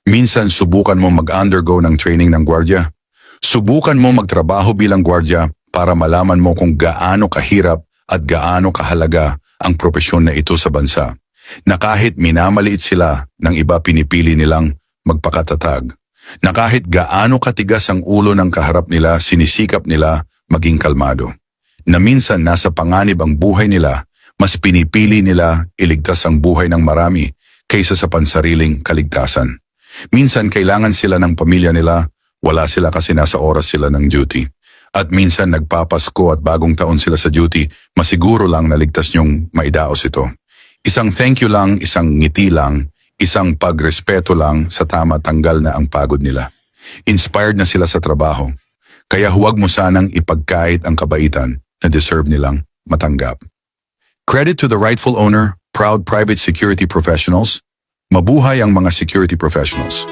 Minsan subukan mo mag-undergo ng training ng gwardiya. Subukan mo magtrabaho bilang gwardiya para malaman mo kung gaano kahirap at gaano kahalaga ang propesyon na ito sa bansa. Na kahit minamaliit sila ng iba, pinipili nilang magpakatatag. Na kahit gaano katigas ang ulo ng kaharap nila, sinisikap nila maging kalmado. Na minsan nasa panganib ang buhay nila, mas pinipili nila iligtas ang buhay ng marami kaysa sa pansariling kaligtasan. Minsan kailangan sila ng pamilya nila, wala sila kasi nasa oras sila ng duty. At minsan nagpapasko at bagong taon sila sa duty, masiguro lang naligtas niyong maidaos ito. Isang thank you lang, isang ngiti lang, isang pagrespeto lang sa tama, tanggal na ang pagod nila. Inspired na sila sa trabaho. Kaya huwag mo sanang ipagkait ang kabaitan na deserve nilang matanggap. Credit to the rightful owner, proud private security professionals. Mabuhay ang mga security professionals.